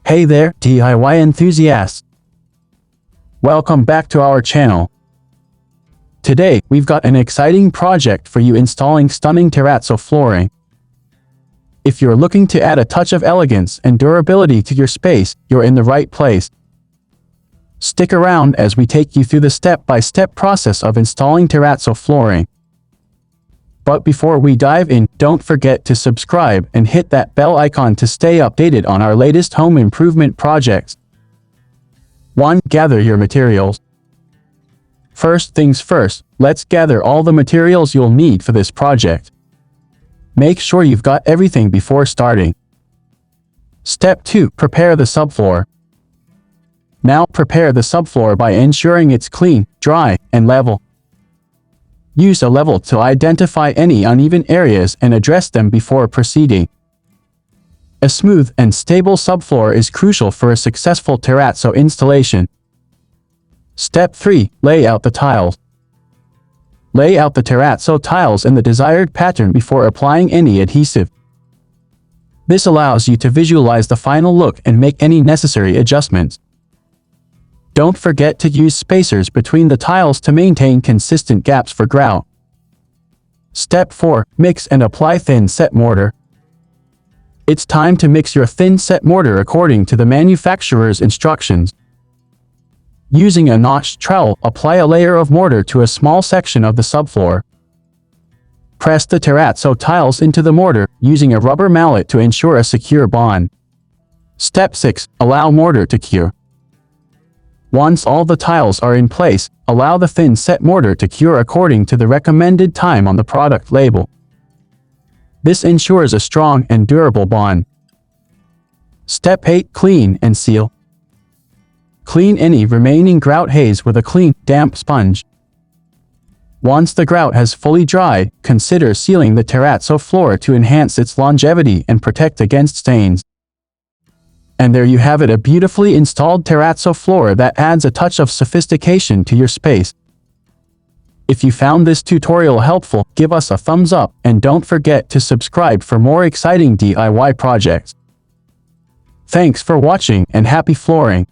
Hey there, DIY enthusiasts! Welcome back to our channel. Today, we've got an exciting project for you installing stunning terrazzo flooring. If you're looking to add a touch of elegance and durability to your space, you're in the right place. Stick around as we take you through the step-by-step process of installing terrazzo flooring. But before we dive in, don't forget to subscribe and hit that bell icon to stay updated on our latest home improvement projects. 1. Gather your materials. First things first, let's gather all the materials you'll need for this project. Make sure you've got everything before starting. Step 2. Prepare the subfloor. Now prepare the subfloor by ensuring it's clean, dry, and level. Use a level to identify any uneven areas and address them before proceeding. A smooth and stable subfloor is crucial for a successful terrazzo installation. Step 3. Lay out the tiles. Lay out the terrazzo tiles in the desired pattern before applying any adhesive. This allows you to visualize the final look and make any necessary adjustments. Don't forget to use spacers between the tiles to maintain consistent gaps for grout. Step 4. Mix and apply thin set mortar. It's time to mix your thin set mortar according to the manufacturer's instructions. Using a notched trowel, apply a layer of mortar to a small section of the subfloor. Press the terrazzo tiles into the mortar, using a rubber mallet to ensure a secure bond. Step 6. Allow mortar to cure. Once all the tiles are in place, allow the thin set mortar to cure according to the recommended time on the product label. This ensures a strong and durable bond. Step 8. Clean and seal. Clean any remaining grout haze with a clean, damp sponge. Once the grout has fully dried, consider sealing the terrazzo floor to enhance its longevity and protect against stains. And there you have it, a beautifully installed terrazzo floor that adds a touch of sophistication to your space. If you found this tutorial helpful, give us a thumbs up and don't forget to subscribe for more exciting DIY projects. Thanks for watching and happy flooring!